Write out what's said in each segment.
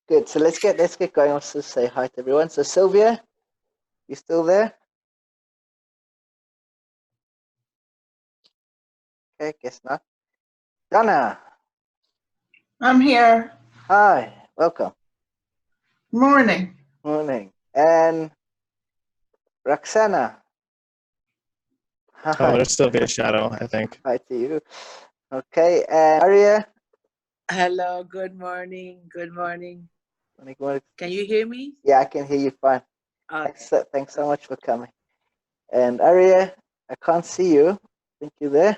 Good. So let's get going. Also say hi to everyone. So Sylvia, you still there? Okay, guess not. Donna, I'm here. hi, welcome. Morning. Morning. And Roxana, Oh, hi, there's Sylvia's shadow, I think. hi to you. Okay, and Aria. Hello, good morning. Good morning. Can you hear me? Yeah, I can hear you fine. Okay. Thanks so much for coming. And Aria, I can't see you. I think you're there.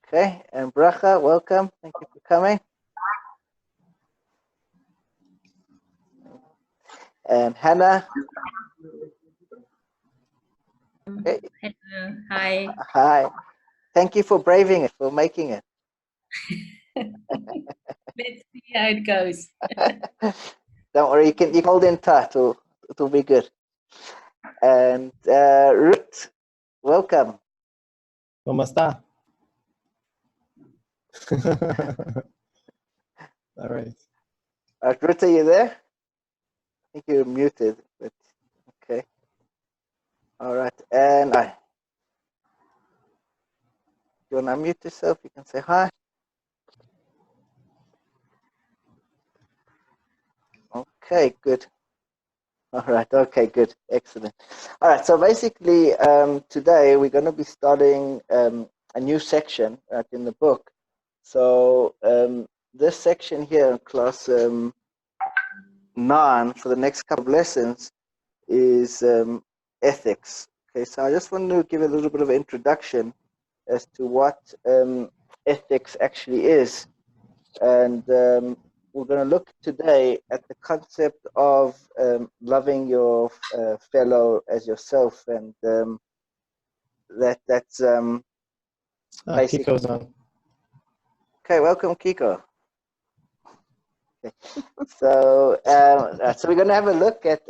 Okay, and Bracha, welcome. Thank you for coming. And Hannah. Okay. Hello. Hi. Hi. Thank you for braving it, for making it. Let's see how it goes. Don't worry, you can hold in tight. It'll be good. And Ruth, welcome. ¿Cómo está? All right. Ruth, are you there? I think you're muted, but okay. All right. And I. You want to unmute yourself? You can say hi. Okay, good. All right. Okay, good. Excellent. All right. So basically, today we're going to be starting a new section in the book. So this section here in class 9 for the next couple of lessons is ethics. Okay. So I just want to give a little bit of an introduction as to what ethics actually is, and we're going to look today at the concept of loving your fellow as yourself, and that's basic. Kiko's on. Okay, welcome, Kiko. Okay. So we're going to have a look at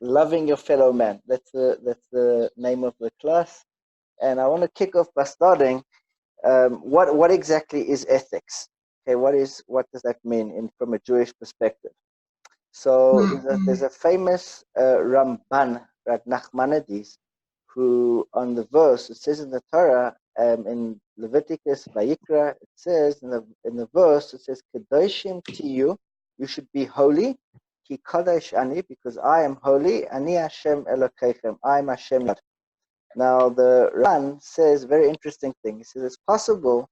loving your fellow man. That's the name of the class, and I want to kick off by starting. What exactly is ethics? Okay, what does that mean from a Jewish perspective? So there's a famous Ramban, Nachmanides, who on the verse it says in the Torah in Leviticus Vayikra, it says in the verse it says Kedoshim Tiyu, you should be holy, Ki Kadosh Ani, because I am holy, Ani Hashem Elokeichem, I am Hashem. Now the Ran says a very interesting thing. He says it's possible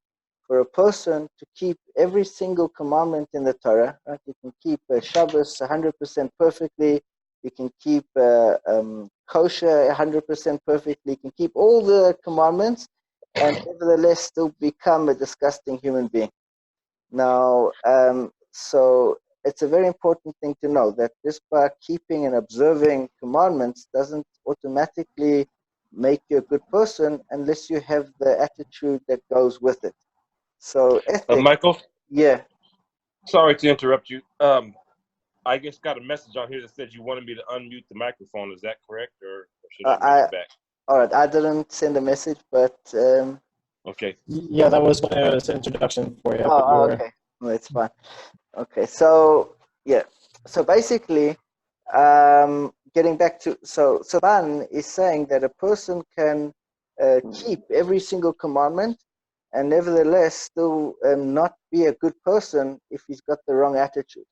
for a person to keep every single commandment in the Torah. Right? You can keep Shabbos 100% perfectly. You can keep kosher 100% perfectly. You can keep all the commandments and nevertheless still become a disgusting human being. Now, so it's a very important thing to know that just by keeping and observing commandments doesn't automatically make you a good person unless you have the attitude that goes with it. So ethics. Michael? Yeah. Sorry to interrupt you. I just got a message on here that said you wanted me to unmute the microphone. Is that correct, or should I read it back? All right. I didn't send a message, but okay. Yeah, that was what I was introduction for you. Okay. No, it's fine. Okay. So yeah. So basically, getting back to so Ban is saying that a person can keep every single commandment and nevertheless still not be a good person if he's got the wrong attitude.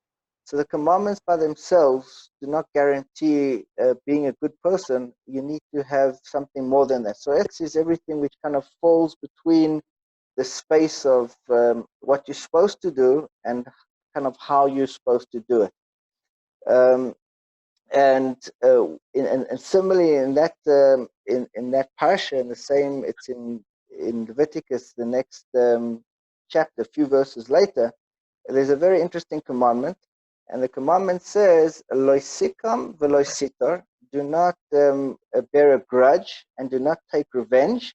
So the commandments by themselves do not guarantee being a good person. You need to have something more than that. So ethics is everything which kind of falls between the space of what you're supposed to do and kind of how you're supposed to do it. And similarly in that in that parsha, in the same, it's in Leviticus, the next chapter, a few verses later, there's a very interesting commandment, and the commandment says, "Loisikam veloisitor," do not bear a grudge and do not take revenge.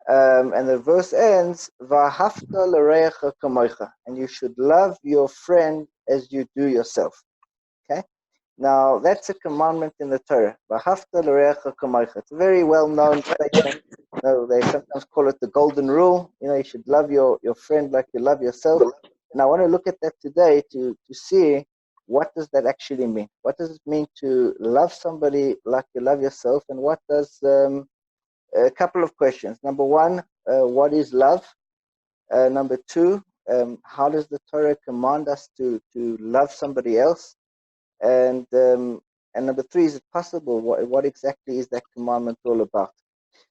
And the verse ends, "Vahafta l'reacha kamoicha," and you should love your friend as you do yourself. Okay. Now, that's a commandment in the Torah. It's a very well-known statement. They sometimes call it the golden rule. You should love your friend like you love yourself. And I want to look at that today to see what does that actually mean. What does it mean to love somebody like you love yourself? And what does, a couple of questions. Number one, what is love? Number two, how does the Torah command us to love somebody else? And number three, is it possible? What exactly is that commandment all about?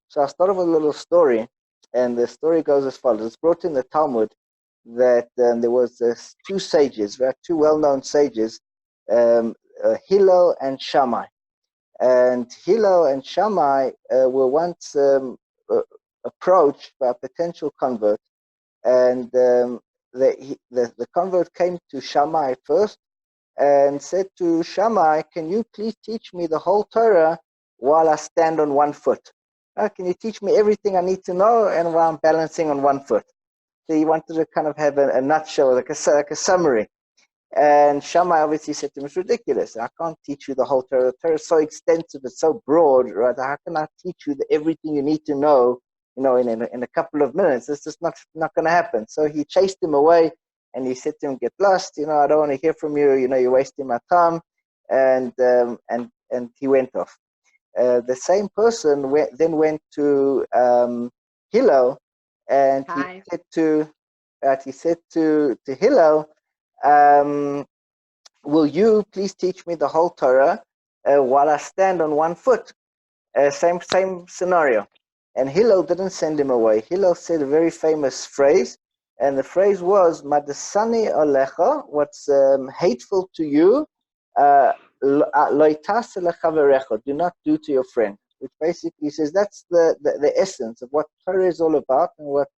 So I'll start with a little story, and the story goes as follows. It's brought in the Talmud that there was two sages, right? Two well-known sages, Hillel and Shammai. And Hillel and Shammai were once approached by a potential convert, and the convert came to Shammai first and said to Shammai, can you please teach me the whole Torah while I stand on one foot? Can you teach me everything I need to know and while I'm balancing on one foot? So he wanted to kind of have a nutshell, like a summary. And Shammai obviously said to him, it's ridiculous. I can't teach you the whole Torah. The Torah is so extensive, it's so broad, right? How can I teach you everything you need to know, in a couple of minutes? It's just not going to happen. So he chased him away, and he said to him, get lost. I don't want to hear from you. You're wasting my time. And he went off. The same person then went to Hillel, and he said to Hillel, will you please teach me the whole Torah while I stand on one foot? Same scenario. And Hillel didn't send him away. Hillel said a very famous phrase, and the phrase was, Madasani alecha, what's hateful to you, do not do to your friend. Which basically says that's the essence of what Torah is all about, and what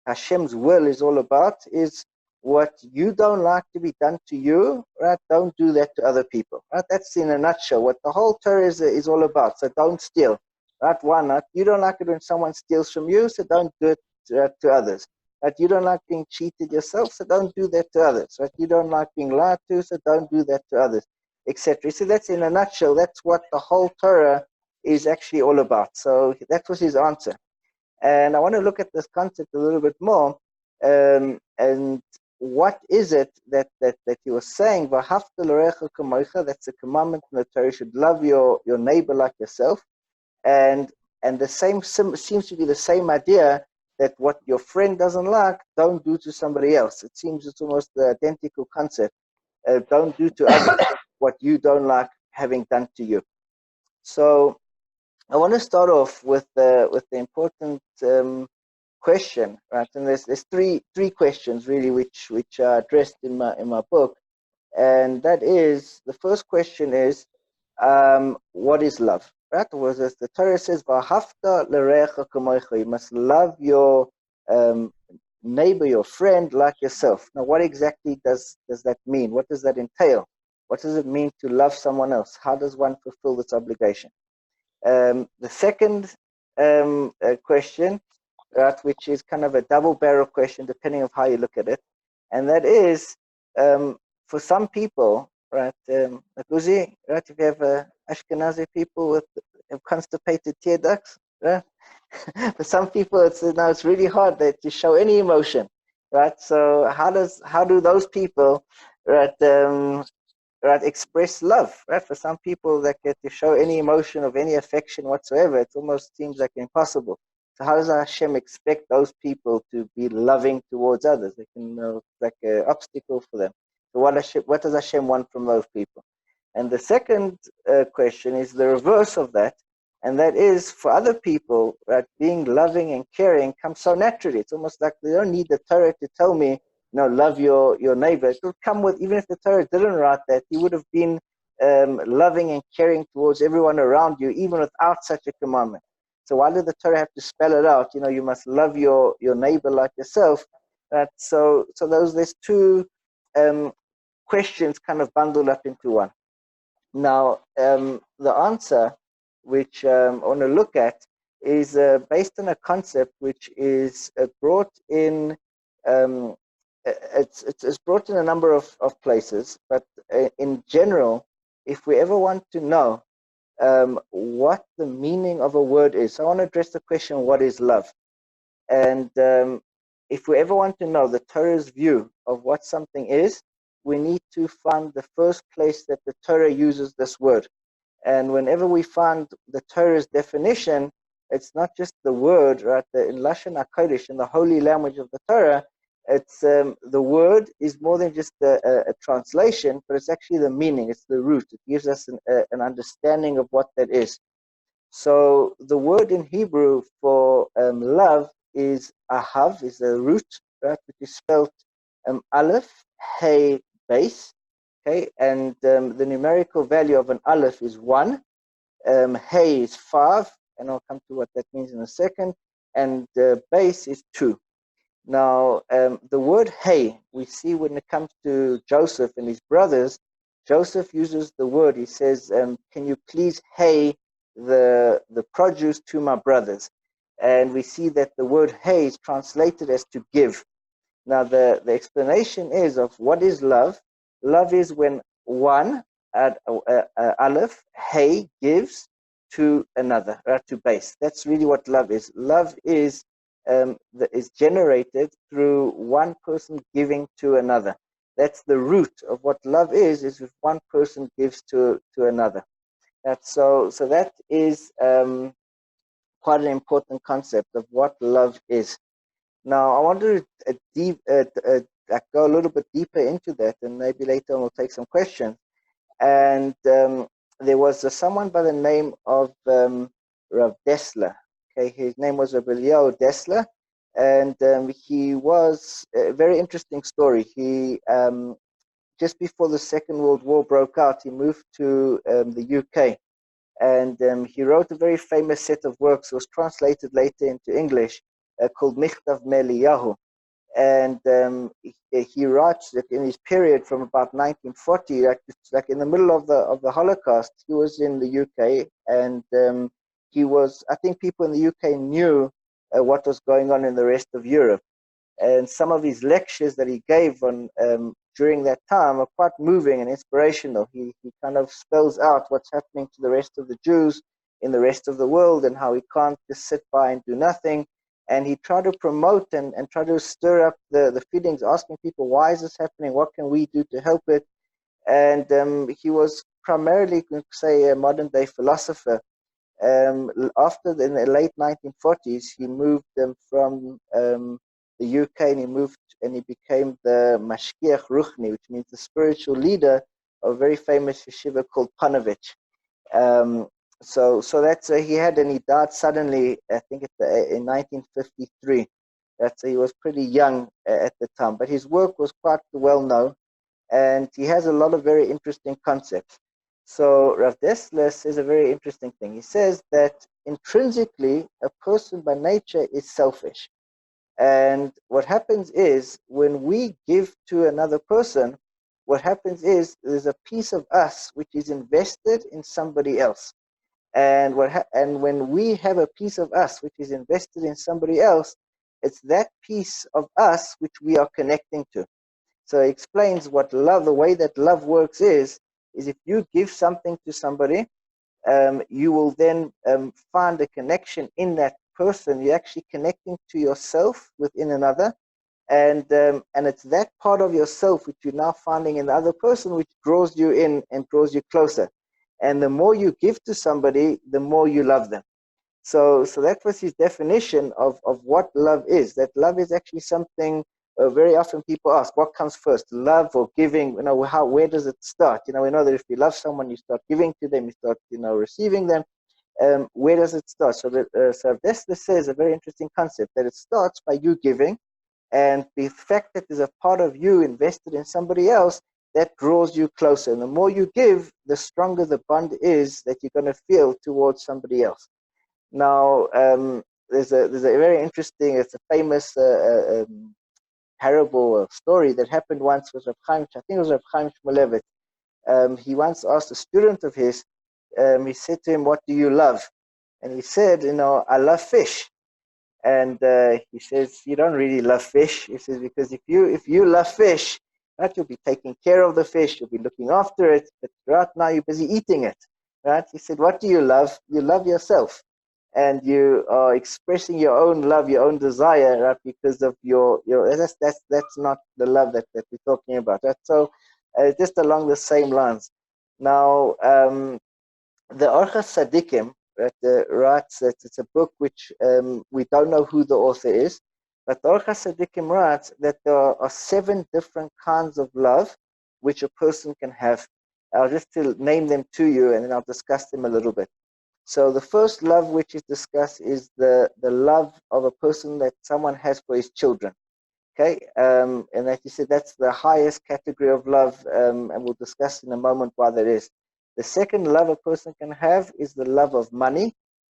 Hashem's will is all about, is what you don't like to be done to you, right? Don't do that to other people, right? That's in a nutshell what the whole Torah is all about. So don't steal, right? Why not? You don't like it when someone steals from you, so don't do it to others. Right? You don't like being cheated yourself, so don't do that to others. Right? You don't like being lied to, so don't do that to others, etc. So that's in a nutshell. That's what the whole Torah is actually all about. So that was his answer. And I want to look at this concept a little bit more. And what is it that he was saying? That's a commandment in the Torah. You should love your neighbor like yourself. And the same seems to be the same idea, that what your friend doesn't like, don't do to somebody else. It seems it's almost the identical concept. Don't do to others what you don't like having done to you. So I want to start off with the important question, right? And there's three questions really which are addressed in my book, and that is, the first question is, what is love? Right? Was as the Torah says, "V'ahavta l'reacha kamocha." You must love your neighbor, your friend, like yourself. Now, what exactly does that mean? What does that entail? What does it mean to love someone else? How does one fulfill this obligation? The second question, right, which is kind of a double-barrel question, depending on how you look at it, and that is, for some people, right, Uzi, right, if you have Ashkenazi people with constipated tear ducts, right? For some people, it's really hard to show any emotion, right? So how do those people, right, express love, right? For some people that get to show any emotion of any affection whatsoever, it almost seems like impossible. So how does Hashem expect those people to be loving towards others? It can like an obstacle for them. So what does Hashem want from those people? And the second question is the reverse of that, and that is, for other people, right, being loving and caring comes so naturally. It's almost like they don't need the Torah to tell me, love your neighbor. It will come with, even if the Torah didn't write that, you would have been loving and caring towards everyone around you, even without such a commandment. So why did the Torah have to spell it out? You must love your neighbor like yourself. Right? So there's two questions kind of bundled up into one. Now, the answer, which I want to look at, is based on a concept which is brought in. It's brought in a number of places, but in general, if we ever want to know what the meaning of a word is, so I want to address the question, what is love? And if we ever want to know the Torah's view of what something is, we need to find the first place that the Torah uses this word. And whenever we find the Torah's definition, it's not just the word, right? In Lashon HaKodesh, in the holy language of the Torah, it's the word is more than just a translation, but it's actually the meaning. It's the root. It gives us an understanding of what that is. So the word in Hebrew for love is ahav, is the root, right? Which is spelled aleph, hey, base. Okay, and the numerical value of an aleph is 1, hey is 5, and I'll come to what that means in a second, and base is 2. Now, the word hey, we see when it comes to Joseph and his brothers, Joseph uses the word, he says, can you please hey the produce to my brothers? And we see that the word hey is translated as to give. Now, the explanation is of what is love. Love is when one, aleph, hey, gives to another, to base. That's really what love is. Love is generated through one person giving to another. That's the root of what love is if one person gives to another. So that is quite an important concept of what love is. Now, I want to go a little bit deeper into that, and maybe later on we'll take some questions. And there was someone by the name of Rav Dessler. Okay, his name was Rav Dessler, and he was a very interesting story. He just before the Second World War broke out, he moved to the UK, and he wrote a very famous set of works. It was translated later into English, called Michtav Meliyahu. And he writes that in his period from about 1940, like in the middle of the Holocaust, he was in the UK, and he was, I think people in the UK knew what was going on in the rest of Europe. And some of his lectures that he gave on during that time are quite moving and inspirational. He kind of spells out what's happening to the rest of the Jews in the rest of the world and how he can't just sit by and do nothing. And he tried to promote and try to stir up the feelings, asking people, why is this happening? What can we do to help it? And he was primarily, say, a modern day philosopher. After in the late 1940s, he moved from the UK, and he moved and he became the Mashgiach Ruchni, which means the spiritual leader of a very famous yeshiva called Panovich. So that's he had, and he died suddenly, I think in 1953. He was pretty young at the time, but his work was quite well known, and he has a lot of very interesting concepts. So Rav Dessler says a very interesting thing. He says that intrinsically, a person by nature is selfish. And what happens is when we give to another person, what happens is there's a piece of us which is invested in somebody else. And when we have a piece of us which is invested in somebody else, it's that piece of us which we are connecting to. So he explains what love, the way that love works is if you give something to somebody, you will then find a connection in that person. You're actually connecting to yourself within another, and it's that part of yourself which you're now finding in the other person which draws you in and draws you closer. And the more you give to somebody, the more you love them. So that was his definition of what love is. That love is actually something. Very often people ask, what comes first, love or giving? Where does it start? We know that if you love someone, you start giving to them, you start, receiving them. Where does it start? So Dessler says a very interesting concept, that it starts by you giving, and the fact that there's a part of you invested in somebody else, that draws you closer. And the more you give, the stronger the bond is that you're going to feel towards somebody else. Now, there's a very interesting, it's a famous parable or story that happened once with Reb Chaim, I think it was Reb Chaim Shmulevitz. He once asked a student of his, he said to him, what do you love? And he said, I love fish. And he says, you don't really love fish. He says, because if you love fish, right? You'll be taking care of the fish, you'll be looking after it, but right now you're busy eating it, right? He said, what do you love? You love yourself. And you are expressing your own love, your own desire, right? Because of your that's not the love that we're talking about, right? So just along the same lines. Now, the Orchas Sadikim, right, writes that it's a book which we don't know who the author is, but the Orchas Sadikim writes that there are 7 different kinds of love which a person can have. I'll just name them to you, and then I'll discuss them a little bit. So the first love which is discussed is the love of a person that someone has for his children. Okay, and like you said, that's the highest category of love, and we'll discuss in a moment why that is. The second love a person can have is the love of money.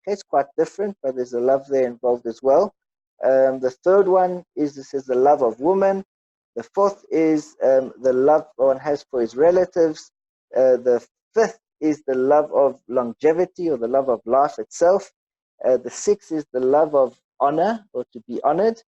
Okay, it's quite different, but there's a love there involved as well. The third one is the love of woman. The fourth is the love one has for his relatives. The fifth is the love of longevity, or the love of life itself. The sixth is the love of honor, or to be honored.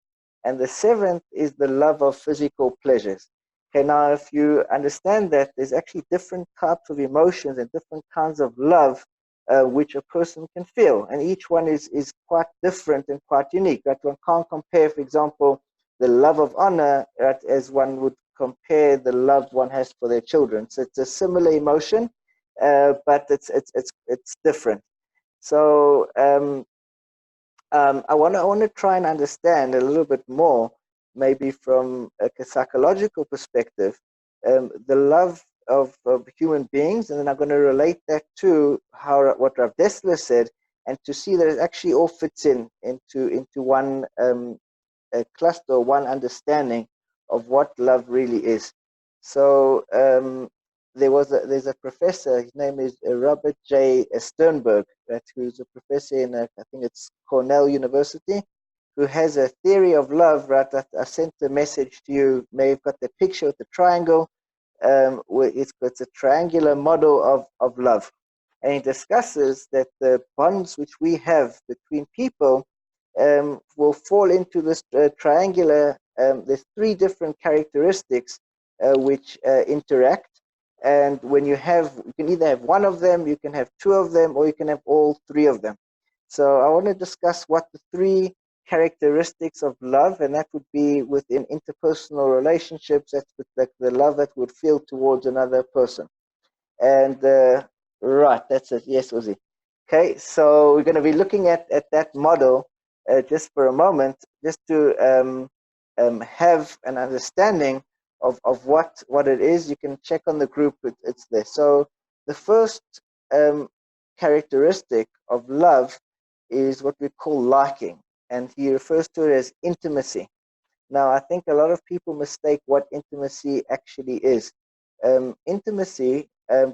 And the seventh is the love of physical pleasures. Okay, now if you understand that there's actually different types of emotions and different kinds of love which a person can feel. And each one is quite different and quite unique. Right? One can't compare, for example, the love of honor, right, as one would compare the love one has for their children. So it's a similar emotion, but it's different. So I want to try and understand a little bit more, maybe from a psychological perspective, the love of human beings, and then I'm going to relate that to what Rav Dessler said, and to see that it actually all fits into one cluster, one understanding of what love really is. So there's a professor, his name is Robert J. Sternberg, right, who's a professor in, I think it's Cornell University, who has a theory of love, right, that I sent a message to you, may have got the picture with the triangle, where it's a triangular model of love. And he discusses that the bonds which we have between people will fall into this triangular, there's 3 different characteristics which interact. And when you can either have one of them, you can have 2 of them, or you can have all 3 of them. So I want to discuss what the 3 characteristics of love, and that would be within interpersonal relationships, that's with the love that would feel towards another person. And right, that's it. Yes, Uzi. Okay, so we're going to be looking at that model just for a moment, just to have an understanding of what it is. You can check on the group, it's there. So the first characteristic of love is what we call liking, and he refers to it as intimacy. Now, I think a lot of people mistake what intimacy actually is. Intimacy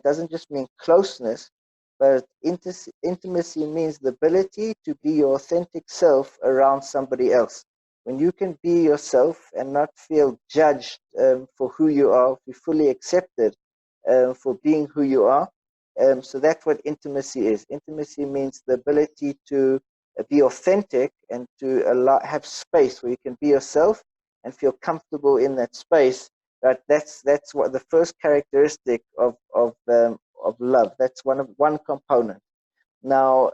doesn't just mean closeness, but intimacy means the ability to be your authentic self around somebody else. When you can be yourself and not feel judged for who you are, be fully accepted for being who you are. So that's what intimacy is. Intimacy means the ability to be authentic and to have space where you can be yourself and feel comfortable in that space. Right? That's what the first characteristic of love. That's one component. Now,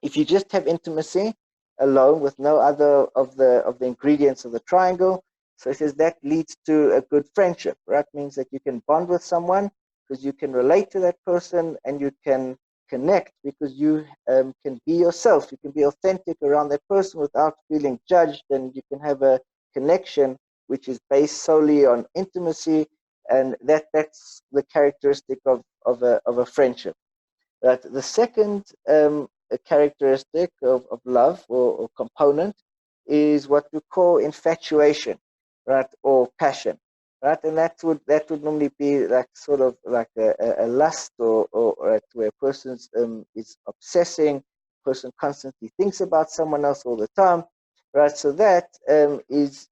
if you just have intimacy alone with no other of the ingredients of the triangle, so it says that leads to a good friendship. Right? Means that you can bond with someone because you can relate to that person and you can connect because you can be yourself. You can be authentic around that person without feeling judged, and you can have a connection which is based solely on intimacy, and that's the characteristic of a friendship. Right? The second characteristic of love or component is what we call infatuation, right, or passion, right, and that would normally be like sort of like a lust or where a person is obsessing, person constantly thinks about someone else all the time, right? So that is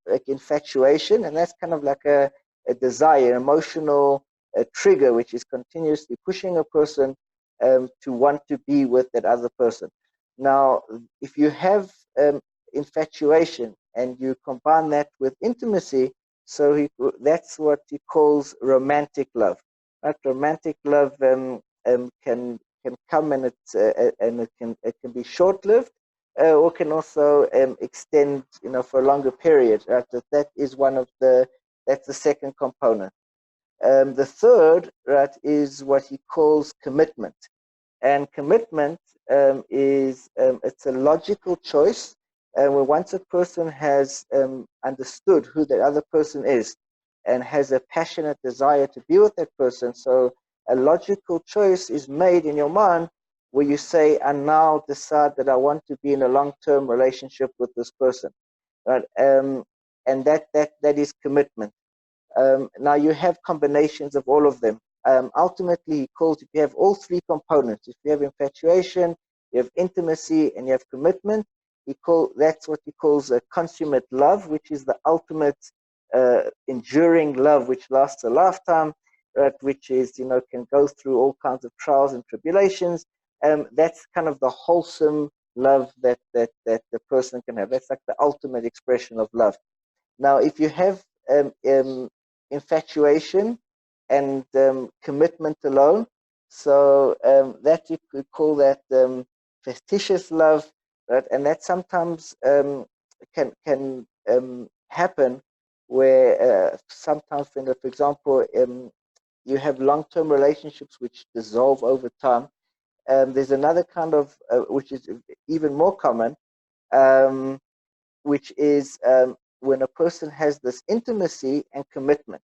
like infatuation, and that's kind of like a desire, emotional trigger, which is continuously pushing a person to want to be with that other person. Now, if you have infatuation and you combine that with intimacy, So that's what he calls romantic love. Right? Romantic love can come, and it can be short-lived, or can also extend, for a longer period. Right? That is that's the second component. The third, right, is what he calls commitment. And commitment it's a logical choice, where once a person has understood who the other person is and has a passionate desire to be with that person, so a logical choice is made in your mind where you say, I now decide that I want to be in a long-term relationship with this person. Right? And that is commitment. Now you have combinations of all of them. Ultimately, he calls, if you have all three components, if you have infatuation, you have intimacy, and you have commitment, that's what he calls a consummate love, which is the ultimate enduring love, which lasts a lifetime, which is, can go through all kinds of trials and tribulations. That's kind of the wholesome love that the person can have. That's like the ultimate expression of love. Now, if you have infatuation and commitment alone, so that you could call that fictitious love, right? And that sometimes can happen where sometimes, for example, you have long-term relationships which dissolve over time. There's another kind of which is even more common, which is when a person has this intimacy and commitment.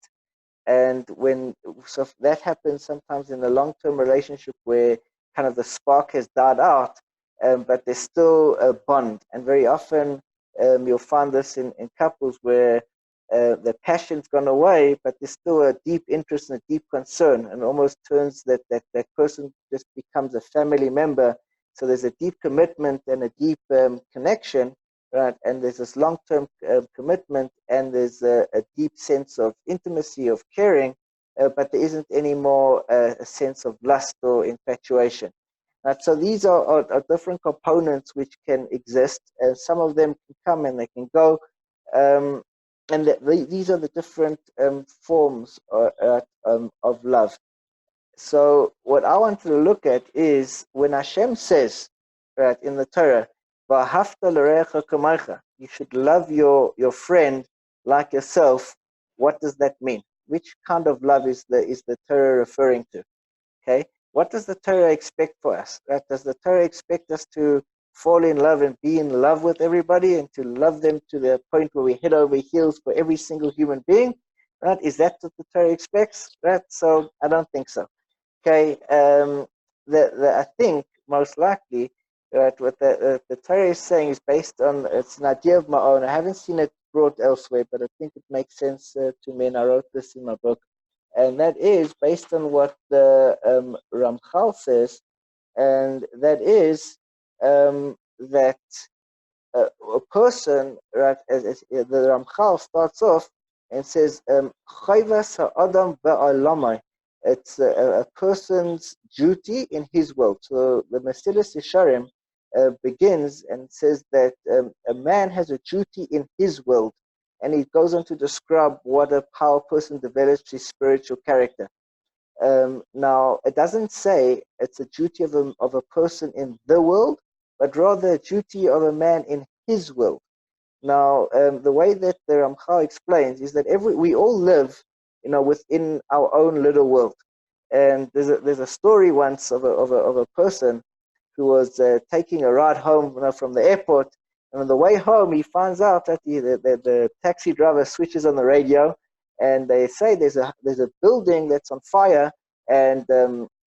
And so that happens sometimes in a long-term relationship where kind of the spark has died out, but there's still a bond. And very often you'll find this in couples where the passion's gone away, but there's still a deep interest and a deep concern, and almost turns that person just becomes a family member. So there's a deep commitment and a deep connection, right? And there's this long-term commitment, and there's a deep sense of intimacy, of caring, but there isn't any more a sense of lust or infatuation. Right? So these are different components which can exist, and some of them can come and they can go. And these are the different forms of love. So what I want to look at is when Hashem says, right, in the Torah, "V'ahavta l'reacha kamaycha," you should love your friend like yourself. What does that mean? Which kind of love is the Torah referring to? Okay, what does the Torah expect for us? Right? Does the Torah expect us to fall in love and be in love with everybody, and to love them to the point where we head over heels for every single human being? Right? Is that what the Torah expects? Right? So I don't think so. Okay, I think most likely, right, what the Torah is saying is based on, it's an idea of my own. I haven't seen it brought elsewhere, but I think it makes sense to me, and I wrote this in my book. And that is based on what the Ramchal says, and that is that a person, right, as the Ramchal starts off and says, Chayvas ha'adam ba'alamai. It's a person's duty in his world. So the Mesilas Yesharim begins and says that a man has a duty in his world, and he goes on to describe how a person develops his spiritual character. Now, it doesn't say it's a duty of a person in the world, but rather a duty of a man in his world. Now, the way that the Ramchal explains is that we all live, within our own little world. And there's a story once of a person who was taking a ride home, from the airport, and on the way home he finds out that the taxi driver switches on the radio, and they say there's a building that's on fire, and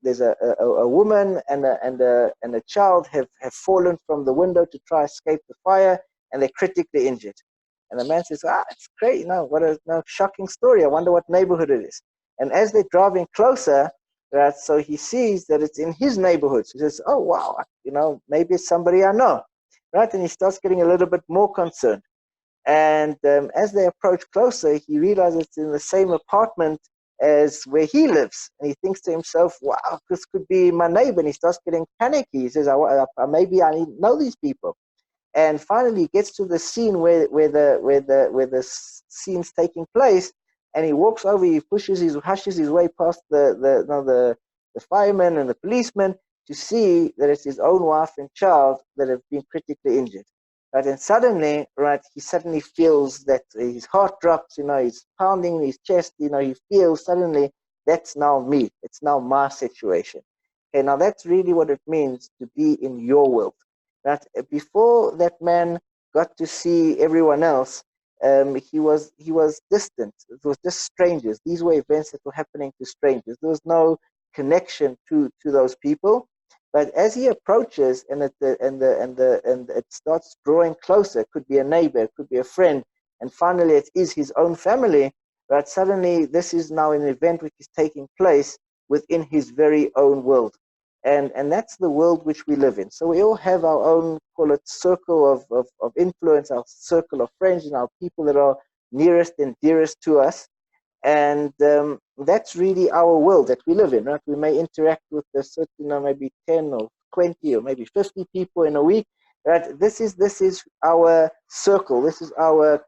there's a woman and a child have fallen from the window to try escape the fire, and they're critically injured. And the man says, it's great, what a shocking story. I wonder what neighborhood it is. And as they're driving closer, right, so he sees that it's in his neighborhood. So he says, oh, wow, maybe it's somebody I know, right? And he starts getting a little bit more concerned. And as they approach closer, he realizes it's in the same apartment as where he lives. And he thinks to himself, wow, this could be my neighbor. And he starts getting panicky. He says, maybe I know these people. And finally, he gets to the scene where the scene's taking place, and he walks over, he hushes his way past the firemen and the policemen to see that it's his own wife and child that have been critically injured. Right, and suddenly, right, he suddenly feels that his heart drops, he's pounding in his chest, he feels suddenly, that's now me, it's now my situation. Okay, now that's really what it means to be in your world. That before that man got to see everyone else, he was distant. It was just strangers. These were events that were happening to strangers. There was no connection to those people. But as he approaches and it starts drawing closer, it could be a neighbor, it could be a friend, and finally it is his own family, right? Suddenly this is now an event which is taking place within his very own world. And that's the world which we live in. So we all have our own, call it, circle of influence, our circle of friends, and our people that are nearest and dearest to us. And that's really our world that we live in, right? We may interact with a certain, maybe 10 or 20 or maybe 50 people in a week, right? This is our circle. This is our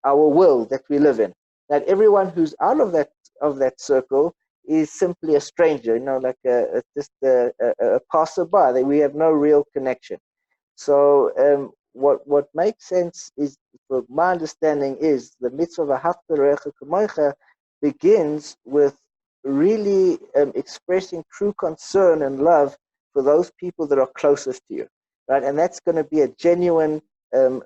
world that we live in. That everyone who's out of that circle is simply a stranger, like just a passerby. We have no real connection. So what makes sense is, for my understanding, is the mitzvah v'ahavta l'recha kamocha begins with really expressing true concern and love for those people that are closest to you, right? And that's going to be a genuine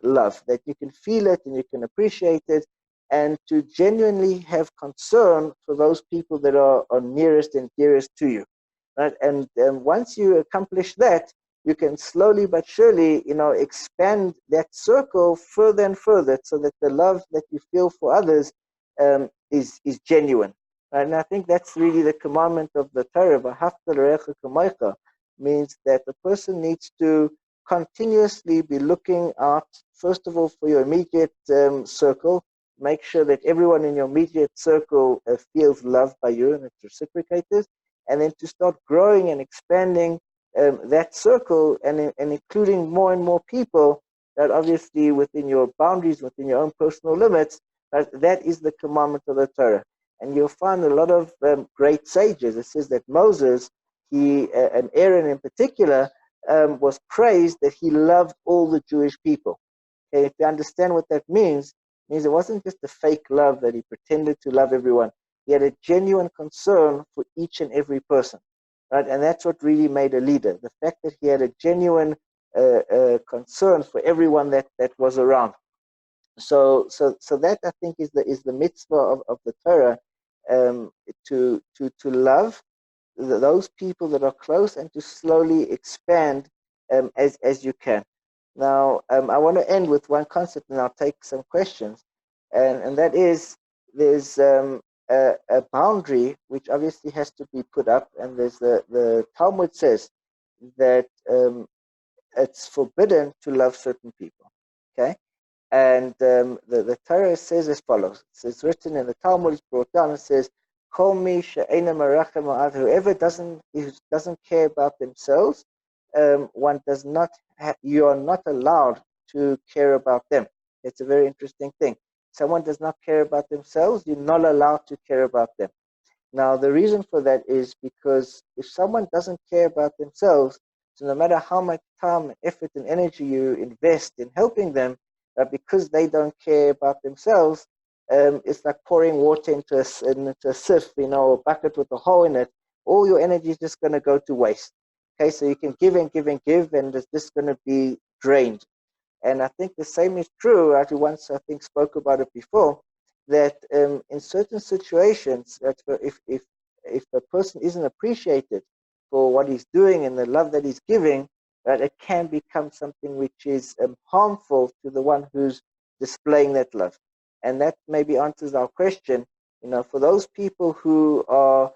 love, that you can feel it and you can appreciate it, and to genuinely have concern for those people that are nearest and dearest to you, right? And once you accomplish that, you can slowly but surely, expand that circle further and further, so that the love that you feel for others is genuine. Right? And I think that's really the commandment of the Torah. V'ahavta l'recha kamocha means that the person needs to continuously be looking out, first of all, for your immediate circle. Make sure that everyone in your immediate circle feels loved by you and it's reciprocated, and then to start growing and expanding that circle and including more and more people, that obviously within your boundaries, within your own personal limits, that is the commandment of the Torah. And you'll find a lot of great sages. It says that Moses, and Aaron in particular, was praised that he loved all the Jewish people. Okay, if you understand what that means it wasn't just a fake love that he pretended to love everyone. He had a genuine concern for each and every person. Right? And that's what really made a leader. The fact that he had a genuine concern for everyone that was around. So that, I think, is the mitzvah of the Torah, to love those people that are close and to slowly expand as you can. Now, I want to end with one concept, and I'll take some questions, and that is, there's a boundary which obviously has to be put up, and there's the Talmud says that it's forbidden to love certain people. Okay, and the Torah says as follows. It's written in the Talmud, it's brought down, it says, whoever doesn't care about themselves, you are not allowed to care about them. It's a very interesting thing. Someone does not care about themselves, you're not allowed to care about them. Now, the reason for that is because if someone doesn't care about themselves, so no matter how much time, effort, and energy you invest in helping them, because they don't care about themselves, it's like pouring water into a sieve, a bucket with a hole in it. All your energy is just going to go to waste. Okay, so you can give and give and give, and it's just going to be drained. And I think the same is true. I once, I think, spoke about it before, that in certain situations, that if a person isn't appreciated for what he's doing and the love that he's giving, that it can become something which is harmful to the one who's displaying that love. And that maybe answers our question. For those people who are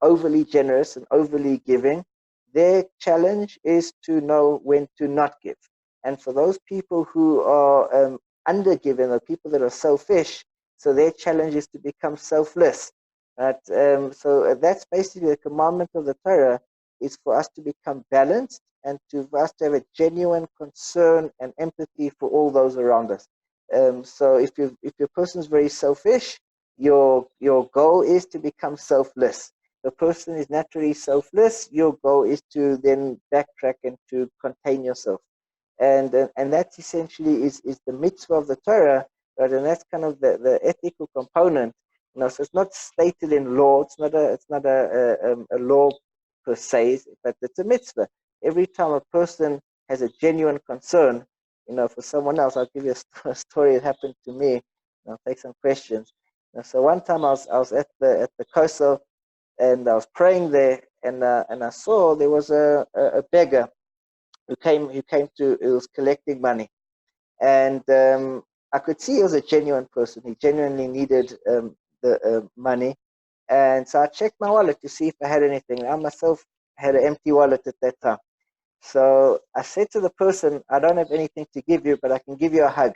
overly generous and overly giving, their challenge is to know when to not give. And for those people who are undergiving, or people that are selfish, so their challenge is to become selfless. Right? So that's basically the commandment of the Torah, is for us to become balanced and for us to have a genuine concern and empathy for all those around us. So if your person is very selfish, your goal is to become selfless. The person is naturally selfless. Your goal is to then backtrack and to contain yourself, and that essentially is the mitzvah of the Torah, right? And that's kind of the ethical component. So it's not stated in law. It's not a law per se, but it's a mitzvah. Every time a person has a genuine concern, for someone else, I'll give you a story that happened to me. I'll take some questions. So one time I was at the Kosovo, and I was praying there, and I saw there was a beggar who was collecting money, and I could see he was a genuine person. He genuinely needed the money, and so I checked my wallet to see if I had anything. I myself had an empty wallet at that time. So I said to the person, I don't have anything to give you, but I can give you a hug,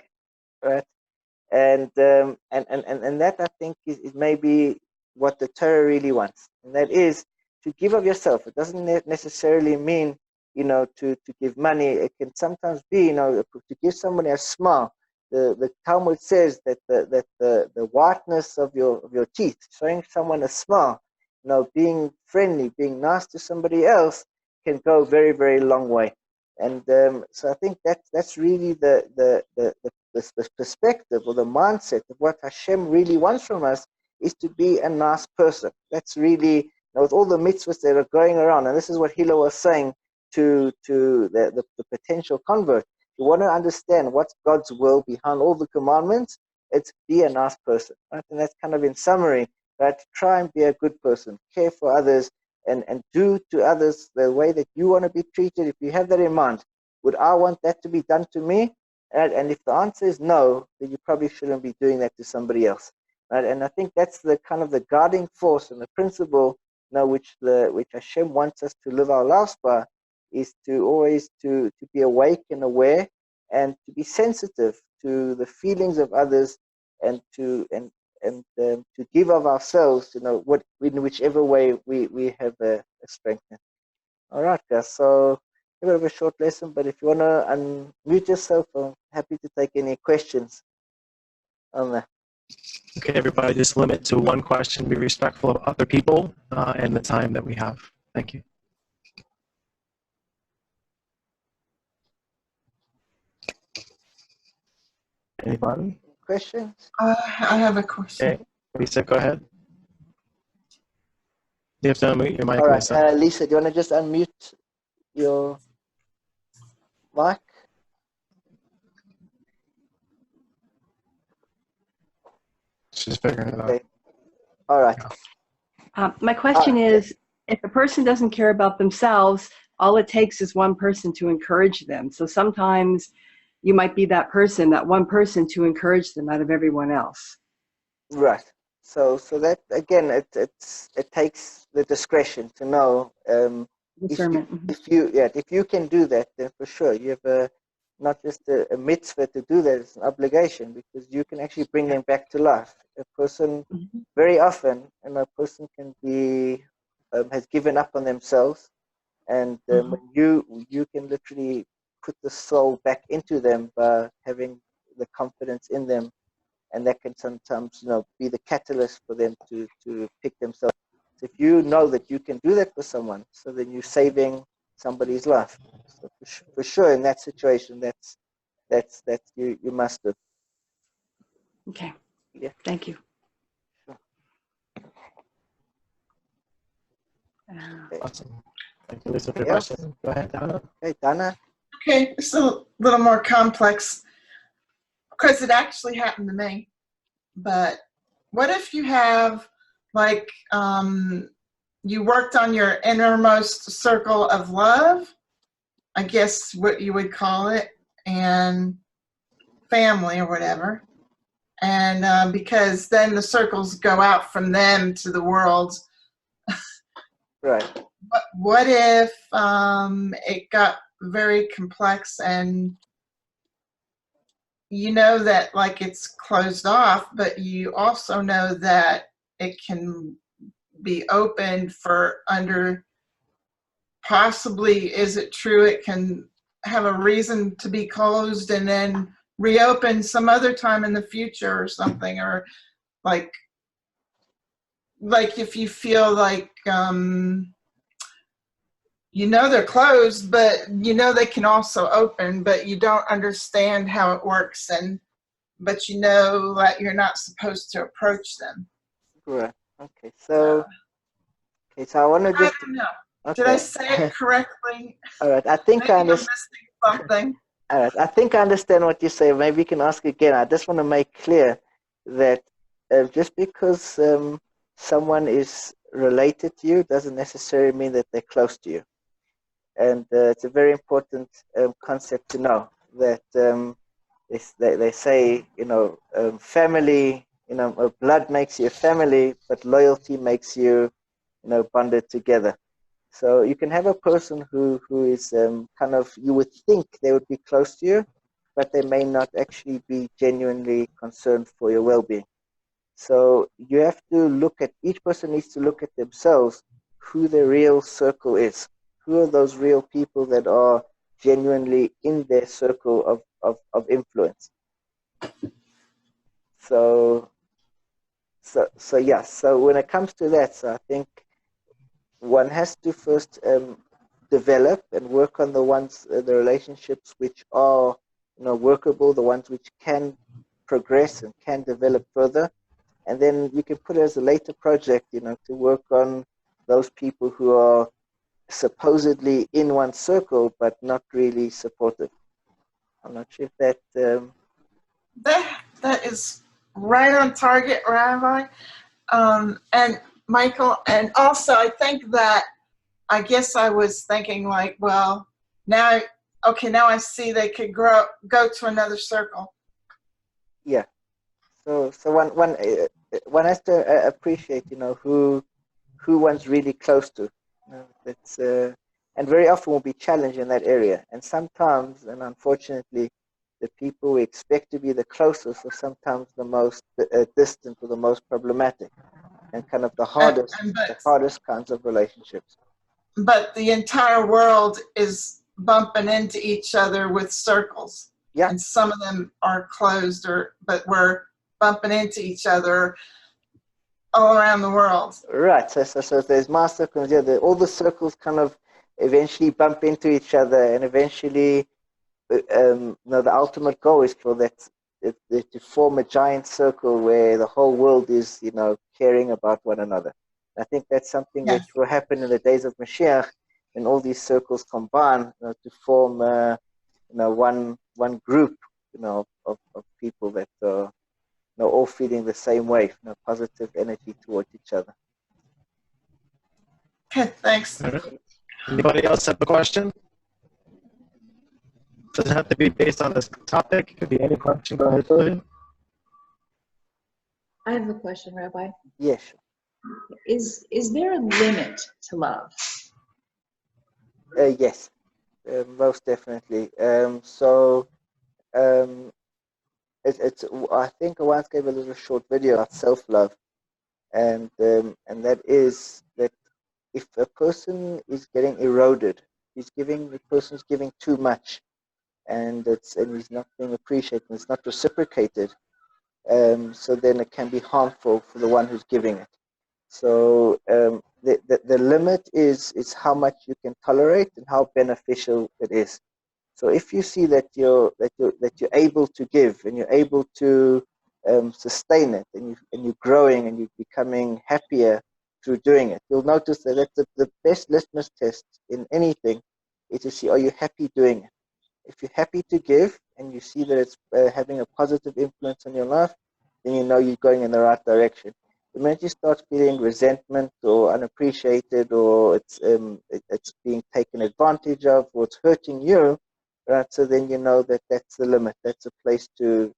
right? And that, I think, is maybe what the Torah really wants, and that is to give of yourself. It doesn't necessarily mean, to give money. It can sometimes be, to give somebody a smile. The Talmud says that the whiteness of your teeth, showing someone a smile, being friendly, being nice to somebody else, can go very, very long way. And so I think that's really the perspective or the mindset of what Hashem really wants from us, is to be a nice person. That's really, with all the mitzvahs that are going around, and this is what Hila was saying to the potential convert. You want to understand what's God's will behind all the commandments, it's be a nice person, right? And that's kind of in summary, right? Try and be a good person, care for others, and do to others the way that you want to be treated. If you have that in mind, would I want that to be done to me? And if the answer is no, then you probably shouldn't be doing that to somebody else, right? And I think that's the kind of the guiding force and the principle, which Hashem wants us to live our lives by, is to always to be awake and aware, and to be sensitive to the feelings of others, and to give of ourselves, what in whichever way we have a strength in. All right, guys. So a bit of a short lesson, but if you want to unmute yourself, I'm happy to take any questions on that. Okay, everybody, just limit to one question. Be respectful of other people and the time that we have. Thank you. Anybody? Questions? I have a question. Okay, Lisa, go ahead. You have to unmute your mic, All right, Lisa. Lisa, do you want to just unmute your mic? She's figuring it out. Okay. All right. My question is, if a person doesn't care about themselves, all it takes is one person to encourage them. So sometimes you might be that person, that one person, to encourage them out of everyone else. Right. So that, again, it takes the discretion to know Discernment. if you can do that, then for sure you have not just a mitzvah to do that, it's an obligation, because you can actually bring them back to life. A person, very often, and a person can be has given up on themselves, and when you can literally put the soul back into them by having the confidence in them, and that can sometimes be the catalyst for them to pick themselves. So if you know that you can do that for someone, so then you're saving somebody's life. So for sure, in that situation, that's you must do. Okay. Yeah. Thank you. Sure. Awesome. Thank you, Lisa, for your question. Go ahead, Donna. Hey, Donna. Okay, it's a little more complex because it actually happened to me. But what if you have, like, you worked on your innermost circle of love, I guess what you would call it, and family or whatever, and because then the circles go out from them to the world. Right. What if it got very complex, and you know that, like, it's closed off, but you also know that it can be opened for under, possibly, is it true, it can have a reason to be closed, and then reopen some other time in the future or something, or like if you feel like you know they're closed, but you know they can also open, but you don't understand how it works, but you know that you're not supposed to approach them. Right. Okay. So I want to just. I don't know. Okay. Did I say it correctly? All right. I think Maybe I I'm understand. missing something. All right. I think I understand what you say. Maybe you can ask again. I just want to make clear that just because someone is related to you doesn't necessarily mean that they're close to you. And it's a very important concept to know that they say, family, blood makes you a family, but loyalty makes you, bonded together. So you can have a person who is kind of, you would think they would be close to you, but they may not actually be genuinely concerned for your well-being. So you have to look at, each person needs to look at themselves, who their real circle is. Who are those real people that are genuinely in their circle of influence? So yeah, so when it comes to that, so I think one has to first develop and work on the ones, the relationships which are, workable, the ones which can progress and can develop further. And then you can put it as a later project, to work on those people who are supposedly in one circle, but not really supportive. I'm not sure if that... That is right on target, Rabbi. And Michael, and also I think that, I guess I was thinking like, well, now I see they could go to another circle. Yeah. So one has to appreciate, who one's really close to. That's and very often will be challenged in that area. And sometimes, and unfortunately, the people we expect to be the closest are sometimes the most distant or the most problematic, and kind of the hardest kinds of relationships. But the entire world is bumping into each other with circles. Yeah. And some of them are closed, but we're bumping into each other all around the world. Right. So there's my circles. Yeah. All the circles kind of eventually bump into each other, and eventually, the ultimate goal is for that to form a giant circle where the whole world is, caring about one another. I think that's something which will happen in the days of Mashiach, when all these circles combine, to form, one group, of people that are, all feeling the same way, positive energy towards each other. Okay, thanks. Anybody else have a question? Doesn't have to be based on this topic. It could be any question. Go ahead, Julia. I have a question, Rabbi. Yes. Is there a limit to love? Yes, most definitely. It's. I think I once gave a little short video about self-love, and that is that if a person is getting eroded, the person's giving too much, and he's not being appreciated, and it's not reciprocated. So then it can be harmful for the one who's giving it. So the limit is how much you can tolerate and how beneficial it is. So if you see that you're able to give, and you're able to sustain it, and you're growing, and you're becoming happier through doing it, you'll notice that that's the best litmus test in anything, is to see, are you happy doing it? If you're happy to give and you see that it's having a positive influence on your life, then you know you're going in the right direction. The minute you start feeling resentment or unappreciated, or it's being taken advantage of, or it's hurting you, right? So then you know that that's the limit. That's a place to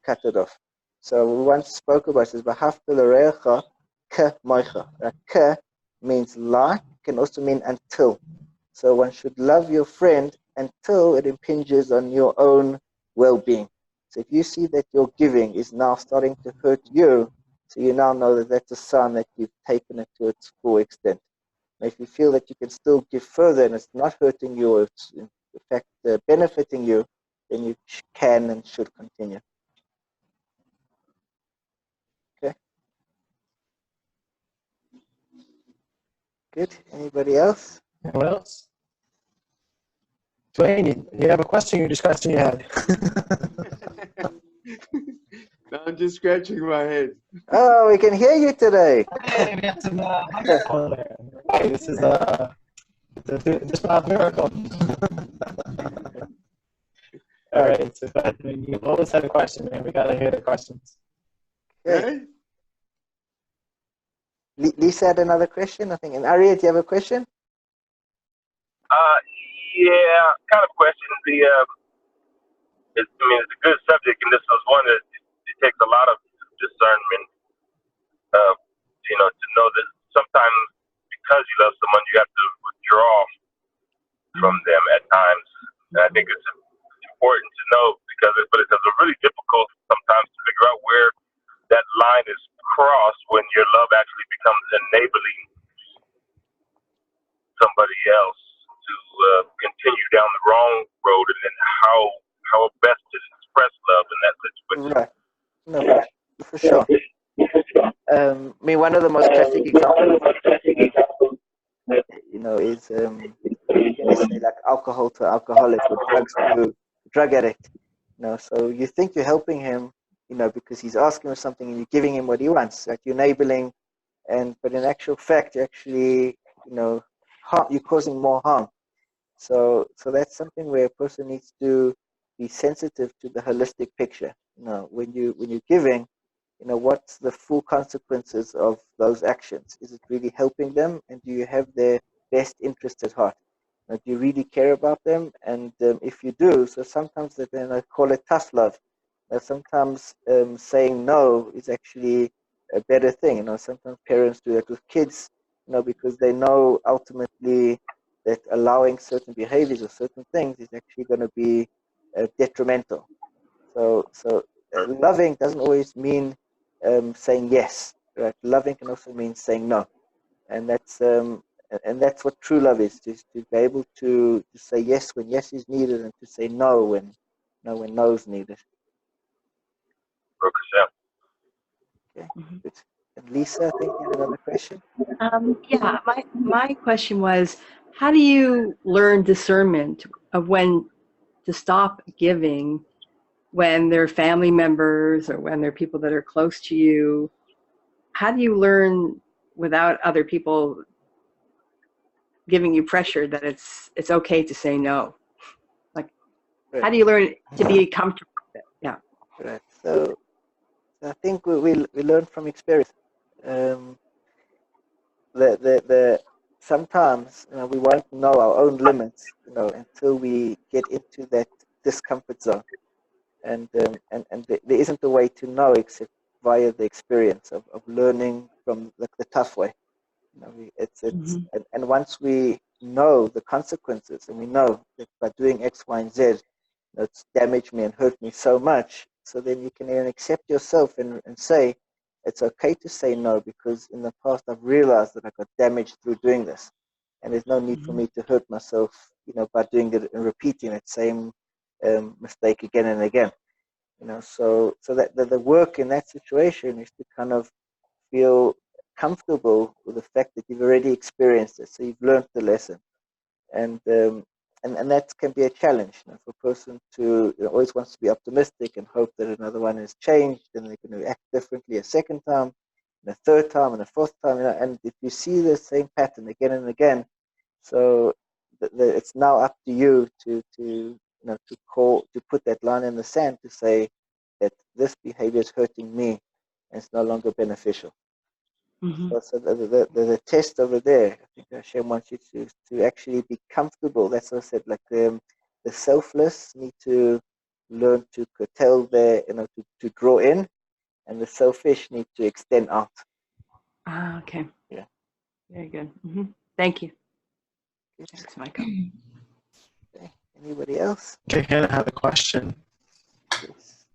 cut it off. So we once spoke about this. V'ahavta l'reacha k'moicha. Ka means like, can also mean until. So one should love your friend until it impinges on your own well-being. So if you see that your giving is now starting to hurt you, so you now know that that's a sign that you've taken it to its full extent. And if you feel that you can still give further and it's not hurting you, or it's in fact benefiting you, then you can and should continue. Okay. Good. Anybody else? Anyone else? Dwayne, you have a question? You're just scratching your head. No, I'm just scratching my head. Oh, we can hear you today. Hey, we got some microphone there. Hey, this is just a miracle. All right, so you always had a question, man. We gotta hear the questions. Okay. Lisa had another question, I think. And Aria, do you have a question? Yeah, kind of question. It's a good subject, and this was one that it takes a lot of discernment, to know that sometimes because you love someone, you have to withdraw from them at times. And I think it's important to know but it's really difficult sometimes to figure out where that line is crossed when your love actually becomes enabling somebody else to continue down the wrong road, and then how best to express love in that situation. Right. No, for sure. One of the most classic examples, is say like alcohol to alcoholic or drugs to drug addict. So you think you're helping him, because he's asking for something and you're giving him what he wants, like you're enabling, but in actual fact, you're actually, you're causing more harm. So that's something where a person needs to be sensitive to the holistic picture. When you're giving, what's the full consequences of those actions? Is it really helping them, and do you have their best interest at heart? Do you really care about them? And if you do, so sometimes then I call it tough love. Sometimes saying no is actually a better thing. Sometimes parents do that with kids, because they know ultimately that allowing certain behaviors or certain things is actually going to be detrimental. So loving doesn't always mean saying yes. Right? Loving can also mean saying no, and that's what true love is: to be able to say yes when yes is needed, and to say no when no is needed. Okay, good. And Lisa, I think you had another question. Yeah, my question was, how do you learn discernment of when to stop giving, when they're family members or when they're people that are close to you? How do you learn without other people giving you pressure that it's okay to say no? Like, right. How do you learn to be comfortable with it? Yeah. Right. So I think we learn from experience. Sometimes we won't know our own limits, until we get into that discomfort zone, and there isn't a way to know except via the experience of learning from the tough way. And once we know the consequences, and we know that by doing X, Y, and Z, it's damaged me and hurt me so much, so then you can even accept yourself and say, it's okay to say no, because in the past I've realized that I got damaged through doing this, and there's no need for me to hurt myself, by doing it and repeating that same mistake again and again. So that the work in that situation is to kind of feel comfortable with the fact that you've already experienced it, so you've learned the lesson, and that can be a challenge for a person to always wants to be optimistic and hope that another one has changed and they're going to act differently a second time, and a third time, and a fourth time, and if you see the same pattern again and again, so it's now up to you to put that line in the sand to say that this behavior is hurting me and it's no longer beneficial. So the test over there, I think Hashem wants you to actually be comfortable. That's what I said. Like the selfless need to learn to curtail their, to draw in, and the selfish need to extend out. Ah, okay. Yeah. Very good. Thank you. Good. Thanks, Michael. Okay. Anybody else? Okay, Hannah had a question. Yes.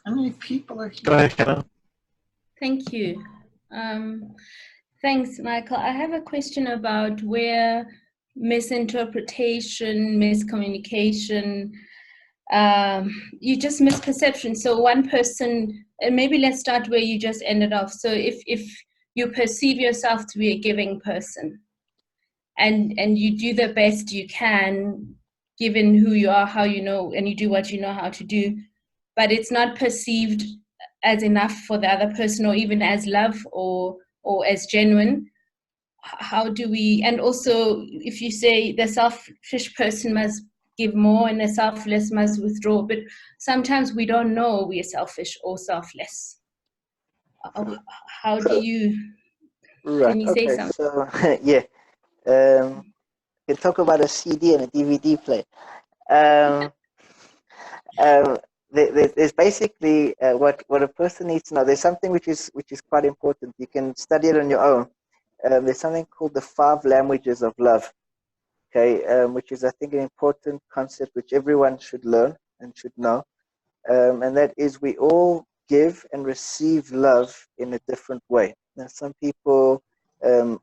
How many people are here? Go ahead, Hannah. Thank you. Thanks, Michael. I have a question about where misinterpretation, miscommunication, you just misperception. So one person, and maybe let's start where you just ended off. So if you perceive yourself to be a giving person, and you do the best you can, given who you are, how you know, and you do what you know how to do, but it's not perceived as enough for the other person, or even as love or as genuine. How do we, and also if you say the selfish person must give more and the selfless must withdraw, but sometimes we don't know we are selfish or selfless. How do you, Right. can you say Okay. something? So yeah, we can talk about a CD and a DVD player. Um, there's basically what a person needs to know. There's something which is quite important. You can study it on your own. There's something called the 5 languages of love. Okay, which is, I think, an important concept which everyone should learn and should know. And that is, we all give and receive love in a different way. Now, some people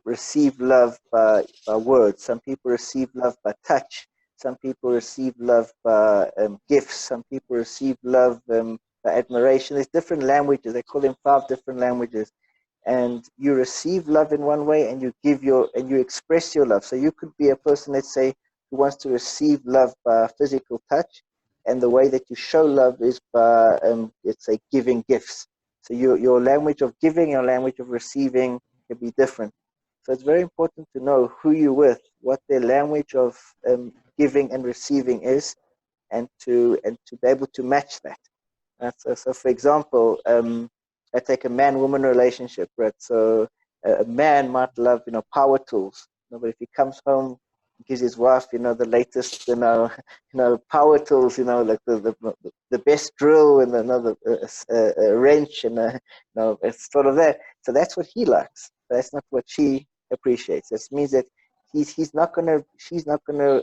receive love by words. Some people receive love by touch. Some people receive love by gifts. Some people receive love by admiration. There's different languages. They call them 5 different languages. And you receive love in one way, and you express your love. So you could be a person, let's say, who wants to receive love by physical touch, and the way that you show love is by, let's say, giving gifts. So your language of giving, your language of receiving can be different. So it's very important to know who you're with, what their language of giving and receiving is, and to be able to match that. So for example, I take a man-woman relationship, right? So a man might love, power tools. But if he comes home, he gives his wife, the latest, power tools, like the best drill and another wrench and it's sort of that. So that's what he likes. That's not what she appreciates. This means that she's not gonna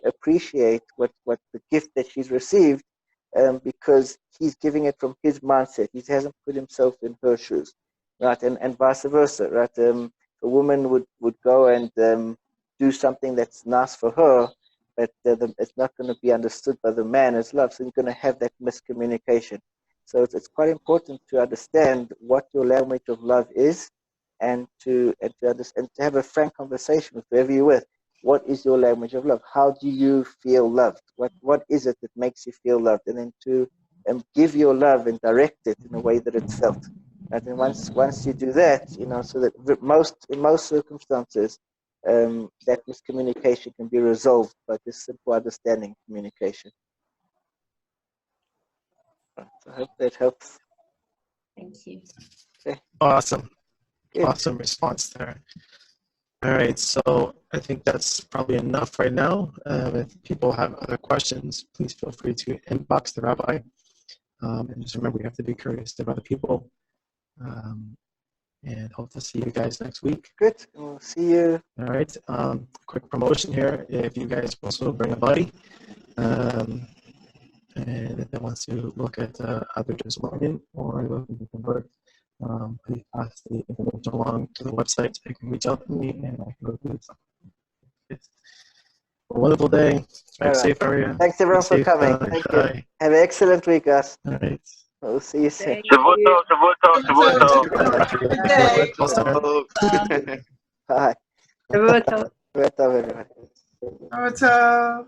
appreciate what the gift that she's received, because he's giving it from his mindset. He hasn't put himself in her shoes, right? And vice versa, right? A woman would go and do something that's nice for her, but it's not going to be understood by the man as love. So you're going to have that miscommunication. So it's quite important to understand what your language of love is, and to understand, and to have a frank conversation with whoever you're with. What is your language of love? How do you feel loved? What is it that makes you feel loved? And then to give your love and direct it in a way that it's felt. And then once you do that, so that in most circumstances, that miscommunication can be resolved by just simple understanding communication. So I hope that helps. Thank you. Okay. Awesome. Good. Awesome response there. All right, so I think that's probably enough right now. If people have other questions, please feel free to inbox the rabbi. And just remember, we have to be curious of other people. And hope to see you guys next week. Good. We'll see you. All right. Quick promotion here. If you guys also bring a buddy, and if they want to look at other just learning or looking to convert, please pass the information along to the website so you can reach out to me and I can go through it. It's a wonderful day. Drive safe, area. Thanks everyone for coming. Thank you. Have an excellent week, guys. All right. We'll see you soon. Shavuot tov. Shavuot tov, everyone. Shavuot tov.